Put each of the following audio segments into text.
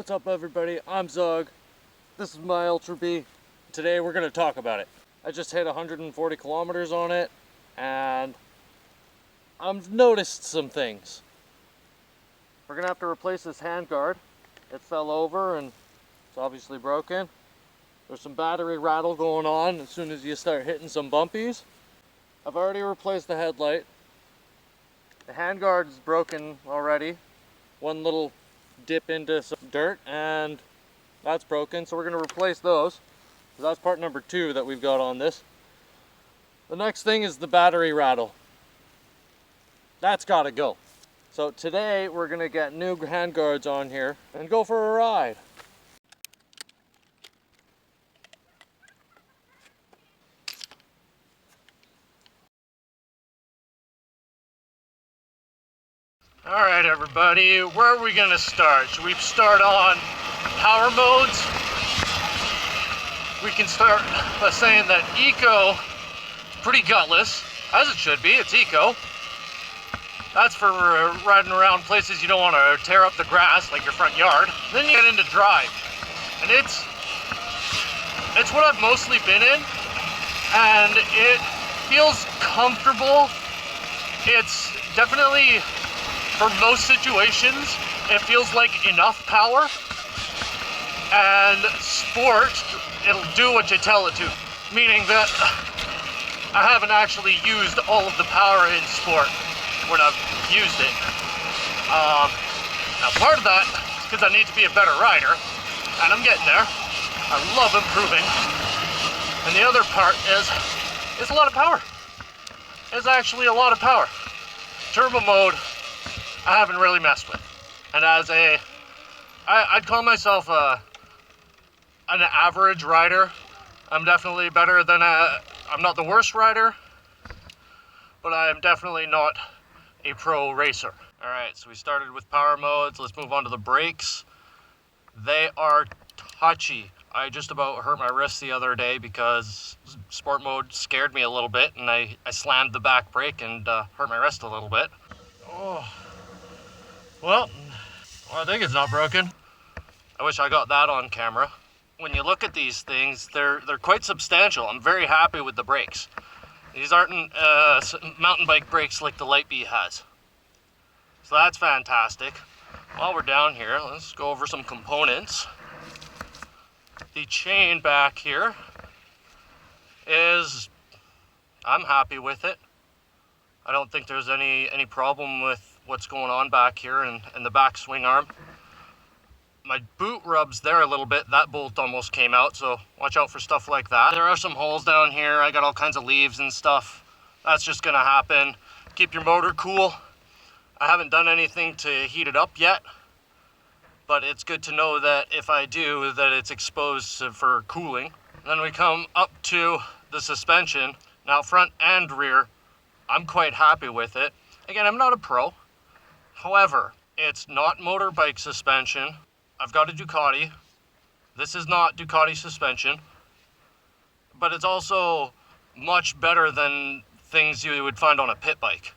What's up everybody, I'm Zug. This is my Ultra B. Today we're going to talk about it. I just hit 140 kilometers on it and I've noticed some things. We're going to have to replace this handguard. It fell over and it's obviously broken. There's some battery rattle going on as soon as you start hitting some bumpies. I've already replaced the headlight. The handguard is broken already. One little dip into some dirt and that's broken, so we're going to replace those. So that's part number 2 that we've got on this. The next thing is the battery rattle. That's got to go. So today we're going to get new handguards on here and go for a ride. Alright everybody, where are we going to start? Should we start on power modes? We can start by saying that eco is pretty gutless, as it should be. It's eco. That's for riding around places you don't want to tear up the grass, like your front yard. Then you get into drive, and it's what I've mostly been in, and it feels comfortable. It's definitely, for most situations, it feels like enough power. And sport, it'll do what you tell it to. Meaning that I haven't actually used all of the power in sport when I've used it. Now part of that is because I need to be a better rider, and I'm getting there. I love improving. And the other part is, it's a lot of power. It's actually a lot of power. Turbo mode, I haven't really messed with. And as I'd call myself an average rider. I'm definitely better than I'm not the worst rider, but I am definitely not a pro racer. All right, so we started with power modes. Let's move on to the brakes. They are touchy. I just about hurt my wrist the other day because sport mode scared me a little bit, and I slammed the back brake and hurt my wrist a little bit. Oh, well, I think it's not broken. I wish I got that on camera. When you look at these things, they're quite substantial. I'm very happy with the brakes. These aren't mountain bike brakes like the Light Bee has. So that's fantastic. While we're down here, let's go over some components. The chain back here is, I'm happy with it. I don't think there's any problem with what's going on back here and the back swing arm. My boot rubs there a little bit. That bolt almost came out, so watch out for stuff like that. There are some holes down here. I got all kinds of leaves and stuff. That's just gonna happen. Keep your motor cool. I haven't done anything to heat it up yet, but it's good to know that if I do, that it's exposed for cooling. Then we come up to the suspension. Now front and rear, I'm quite happy with it. Again, I'm not a pro. However, it's not motorbike suspension. I've got a Ducati. This is not Ducati suspension, but it's also much better than things you would find on a pit bike.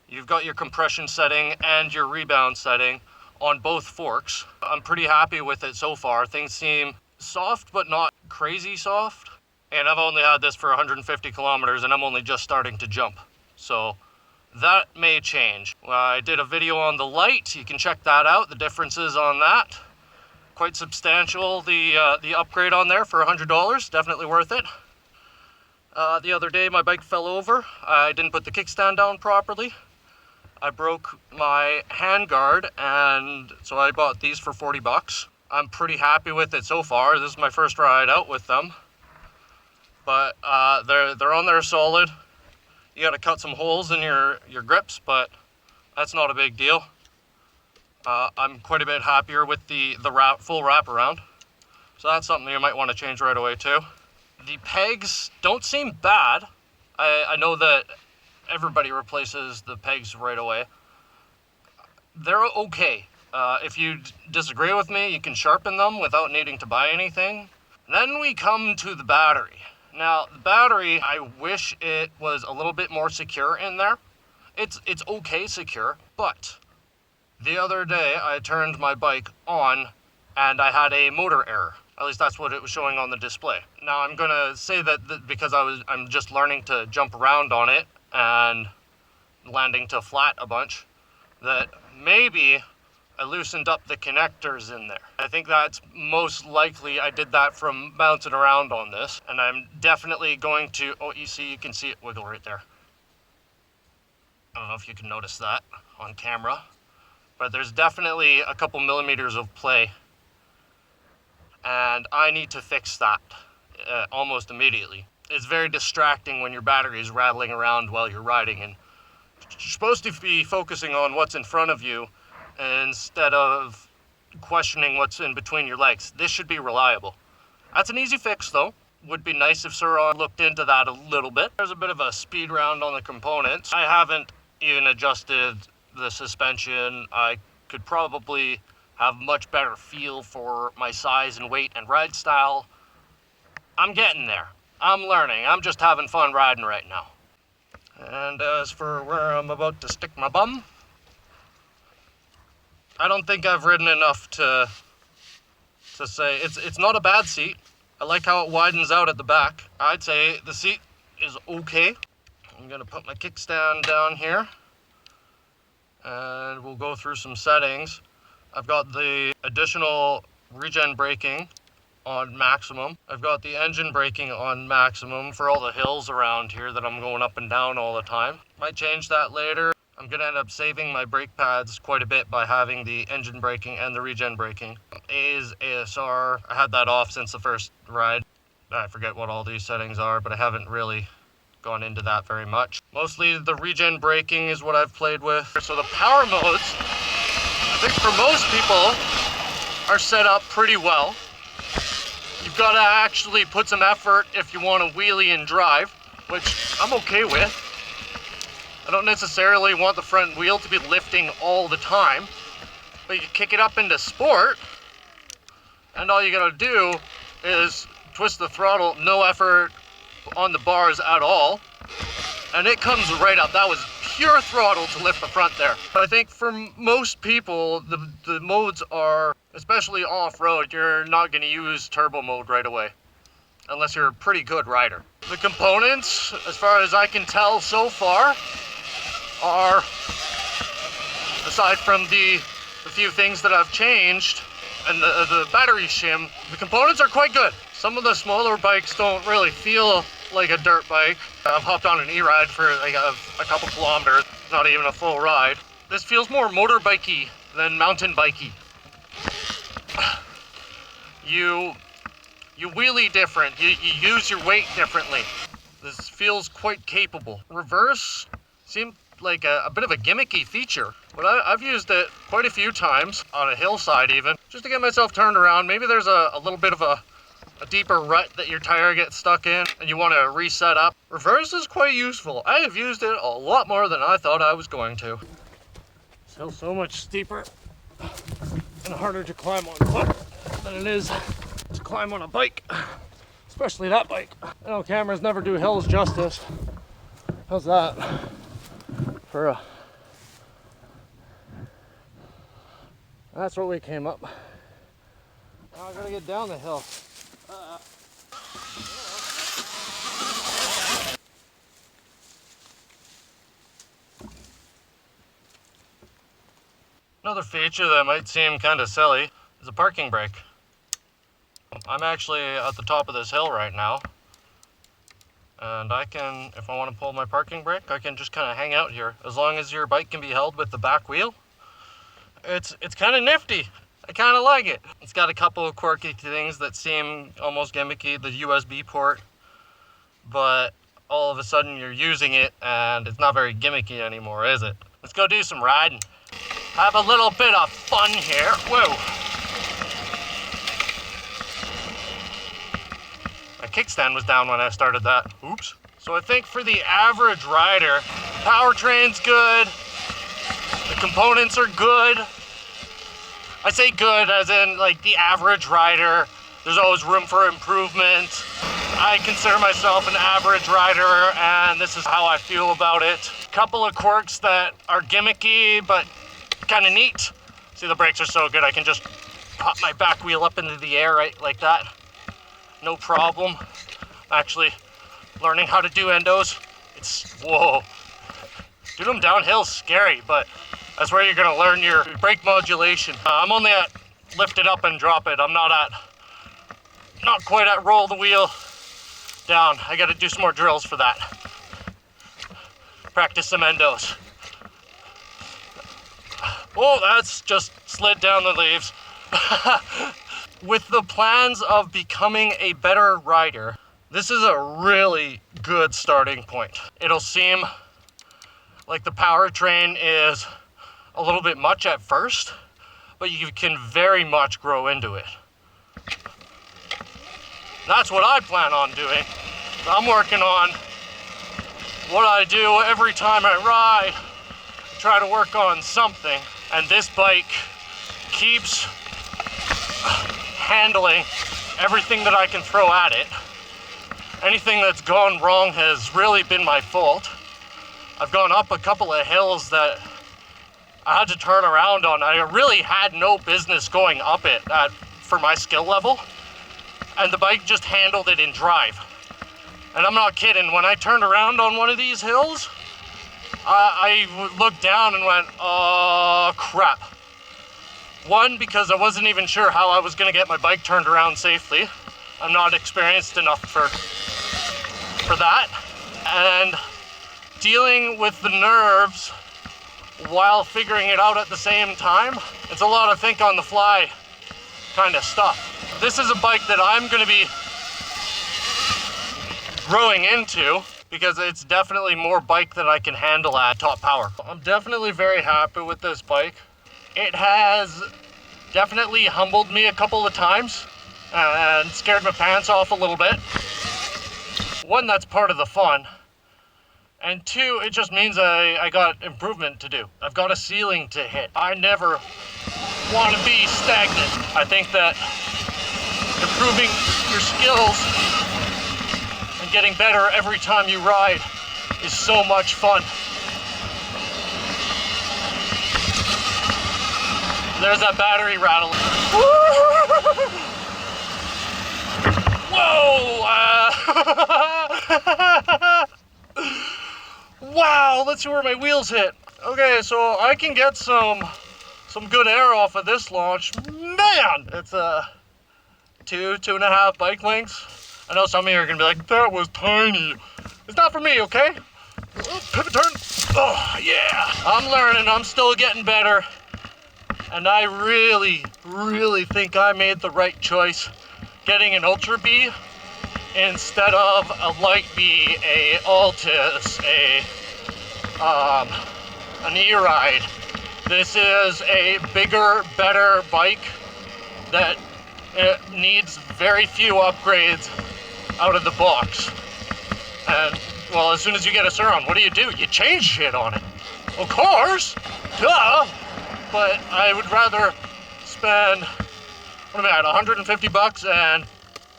You've got your compression setting and your rebound setting on both forks. I'm pretty happy with it so far. Things seem soft, but not crazy soft. And I've only had this for 150 kilometers and I'm only just starting to jump. So that may change. I did a video on the light. You can check that out, the differences on that. Quite substantial, the upgrade on there for $100, definitely worth it. The other day my bike fell over. I didn't put the kickstand down properly. I broke my handguard, and so I bought these for 40 bucks. I'm pretty happy with it so far. This is my first ride out with them. But they're on there solid. You gotta cut some holes in your grips, but that's not a big deal. I'm quite a bit happier with the full wraparound. So that's something you might want to change right away too. The pegs don't seem bad. I know that everybody replaces the pegs right away. They're okay. If you disagree with me, you can sharpen them without needing to buy anything. Then we come to the battery. Now, the battery, I wish it was a little bit more secure in there. It's okay secure, but the other day I turned my bike on and I had a motor error. At least that's what it was showing on the display. Now I'm gonna say that because I'm just learning to jump around on it and landing to flat a bunch, that maybe I loosened up the connectors in there. I think that's most likely I did that from bouncing around on this, and I'm definitely going to, oh, you can see it wiggle right there. I don't know if you can notice that on camera, but there's definitely a couple millimeters of play, and I need to fix that almost immediately. It's very distracting when your battery is rattling around while you're riding, and you're supposed to be focusing on what's in front of you instead of questioning what's in between your legs. This should be reliable. That's an easy fix though. Would be nice if Surron looked into that a little bit. There's a bit of a speed round on the components. I haven't even adjusted the suspension. I could probably have much better feel for my size and weight and ride style. I'm getting there. I'm learning. I'm just having fun riding right now. And as for where I'm about to stick my bum, I don't think I've ridden enough to say it's not a bad seat. I like how it widens out at the back. I'd say the seat is okay. I'm gonna put my kickstand down here and we'll go through some settings. I've got the additional regen braking on maximum. I've got the engine braking on maximum for all the hills around here that I'm going up and down all the time. Might change that later. I'm gonna end up saving my brake pads quite a bit by having the engine braking and the regen braking. A is ASR. I had that off since the first ride. I forget what all these settings are, but I haven't really gone into that very much. Mostly the regen braking is what I've played with. So the power modes, I think for most people, are set up pretty well. You've got to actually put some effort if you want to wheelie and drive, which I'm okay with. I don't necessarily want the front wheel to be lifting all the time, but you kick it up into sport, and all you gotta do is twist the throttle, no effort on the bars at all, and it comes right up. That was pure throttle to lift the front there. But I think for most people, the modes are, especially off-road, you're not gonna use turbo mode right away, unless you're a pretty good rider. The components, as far as I can tell so far, are, aside from the few things that I've changed and the battery shim, the components are quite good. Some of the smaller bikes don't really feel like a dirt bike. I've hopped on an e-ride for like a couple kilometers, not even a full ride. This feels more motorbikey than mountain bikey. You wheelie different, you use your weight differently. This feels quite capable. Reverse seemed like a bit of a gimmicky feature, but I've used it quite a few times on a hillside even, just to get myself turned around. Maybe there's a little bit of a deeper rut that your tire gets stuck in and you want to reset up. Reverse is quite useful. I have used it a lot more than I thought I was going to. This hill's so much steeper and harder to climb on foot than it is to climb on a bike, especially that bike. I know cameras never do hills justice. How's that? That's what we came up. Now I gotta get down the hill. Another feature that might seem kind of silly is a parking brake. I'm actually at the top of this hill right now, and I can, if I want to pull my parking brake, I can just kind of hang out here. As long as your bike can be held with the back wheel, it's kind of nifty. I kind of like it. It's got a couple of quirky things that seem almost gimmicky, the USB port, but all of a sudden you're using it and it's not very gimmicky anymore, is it? Let's go do some riding. Have a little bit of fun here. Whoa. My kickstand was down when I started that. Oops. So I think for the average rider, powertrain's good, the components are good. I say good as in like the average rider. There's always room for improvement. I consider myself an average rider and this is how I feel about it. Couple of quirks that are gimmicky but kind of neat. See, the brakes are so good I can just pop my back wheel up into the air right like that. No problem. I'm actually learning how to do endos. It's, whoa. Doing them downhill's scary, but that's where you're gonna learn your brake modulation. I'm only at lift it up and drop it. I'm not quite at roll the wheel down. I gotta do some more drills for that. Practice some endos. Oh, that's just slid down the leaves. With the plans of becoming a better rider, this is a really good starting point. It'll seem like the powertrain is a little bit much at first, but you can very much grow into it. That's what I plan on doing. I'm working on what I do every time I ride, try to work on something, and this bike keeps handling everything that I can throw at it. Anything that's gone wrong has really been my fault. I've gone up a couple of hills that I had to turn around on. I really had no business going up it for my skill level, and the bike just handled it in drive. And I'm not kidding, when I turned around on one of these hills, I looked down and went, oh crap. One, because I wasn't even sure how I was gonna get my bike turned around safely. I'm not experienced enough for that. And dealing with the nerves while figuring it out at the same time, it's a lot of think on the fly kind of stuff. This is a bike that I'm gonna be growing into because it's definitely more bike than I can handle at top power. I'm definitely very happy with this bike. It has definitely humbled me a couple of times and scared my pants off a little bit. One, that's part of the fun. And two, it just means I got improvement to do. I've got a ceiling to hit. I never want to be stagnant. I think that improving your skills and getting better every time you ride is so much fun. There's that battery rattle. Whoa! Wow, let's see where my wheels hit. Okay, so I can get some good air off of this launch. Man, it's two and a half bike lengths. I know some of you are gonna be like, that was tiny. It's not for me, okay? Pivot turn. Oh, yeah. I'm learning, I'm still getting better. And I really, really think I made the right choice getting an Ultra B instead of a Light B, a Altus, an E-Ride. This is a bigger, better bike that needs very few upgrades out of the box. And, well, as soon as you get a Surron, what do? You change shit on it. Of course, duh. But I would rather spend, what am I at, 150 bucks and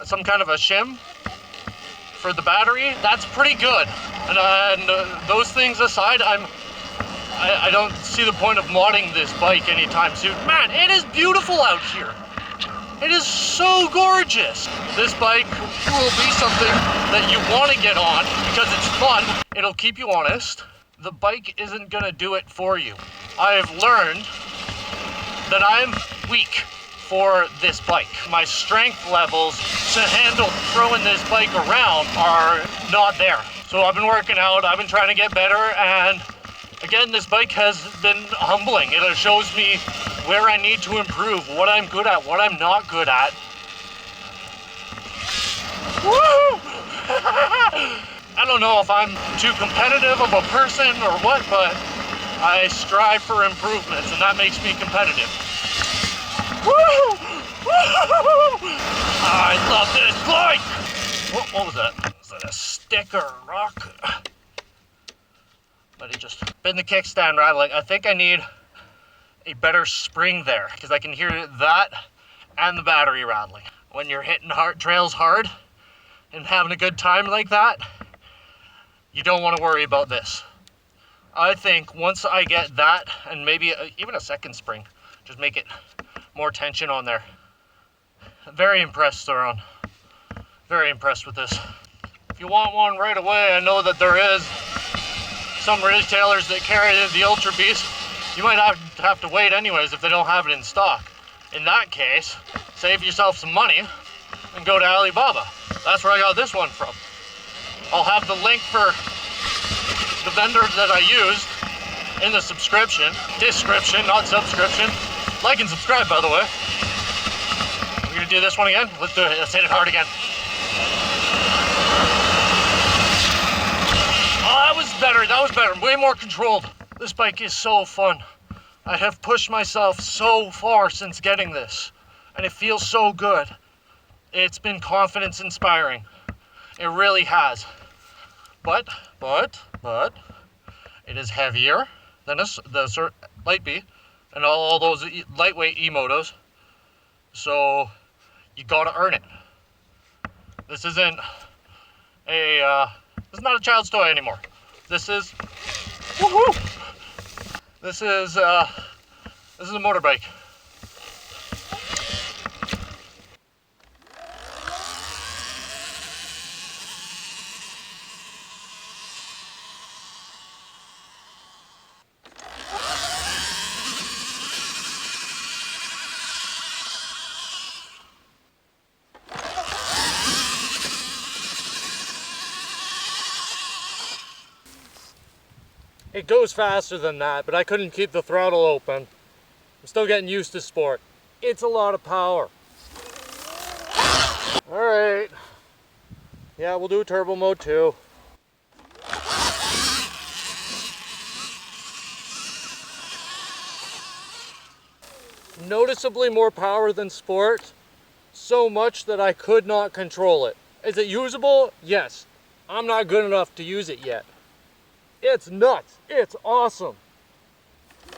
some kind of a shim for the battery. That's pretty good. And those things aside, I don't see the point of modding this bike anytime soon. Man, it is beautiful out here. It is so gorgeous. This bike will be something that you want to get on because it's fun. It'll keep you honest. The bike isn't gonna do it for you. I've learned that I'm weak for this bike. My strength levels to handle throwing this bike around are not there. So I've been working out, I've been trying to get better, and again, this bike has been humbling. It shows me where I need to improve, what I'm good at, what I'm not good at. Woo! I don't know if I'm too competitive of a person or what, but I strive for improvements, and that makes me competitive. Woo! Woo! I love this bike! What was that? Was that a stick or a rock? But it just been the kickstand rattling. I think I need a better spring there because I can hear that and the battery rattling. When you're hitting trails hard and having a good time like that, you don't want to worry about this. I think once I get that and maybe even a second spring, just make it more tension on there. Very impressed, Surron. Very impressed with this. If you want one right away, I know that there is some retailers that carry the Ultra Beast. You might have to wait anyways if they don't have it in stock. In that case, save yourself some money and go to Alibaba. That's where I got this one from. I'll have the link for the vendor that I used in the description, not subscription. Like and subscribe, by the way. We're gonna do this one again. Let's do it. Let's hit it hard again. Oh, that was better. That was better. Way more controlled. This bike is so fun. I have pushed myself so far since getting this, and it feels so good. It's been confidence inspiring. It really has. But it is heavier than the Light Bee and all those lightweight e-motos. So you gotta earn it. This isn't this is not a child's toy anymore. This is woohoo! This is a motorbike. It goes faster than that, but I couldn't keep the throttle open. I'm still getting used to sport. It's a lot of power. All right. Yeah, we'll do turbo mode too. Noticeably more power than sport. So much that I could not control it. Is it usable? Yes. I'm not good enough to use it yet. It's nuts. It's awesome.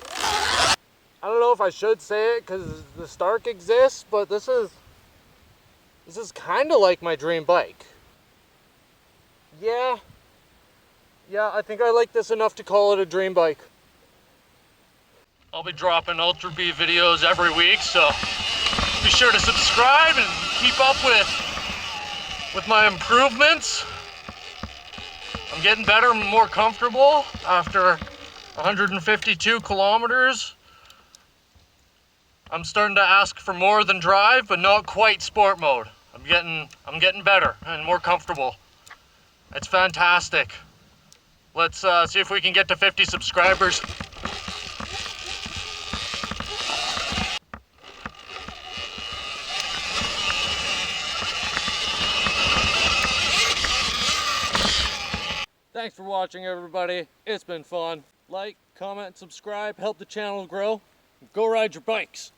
I don't know if I should say it because the Stark exists, but this is kind of like my dream bike. Yeah, I think I like this enough to call it a dream bike. I'll be dropping Ultra Bee videos every week, so be sure to subscribe and keep up with my improvements. I'm getting better and more comfortable after 152 kilometers. I'm starting to ask for more than drive, but not quite sport mode. I'm getting better and more comfortable. It's fantastic. Let's see if we can get to 50 subscribers. Thanks for watching, everybody. It's been fun. Like, comment, subscribe, help the channel grow. Go ride your bikes.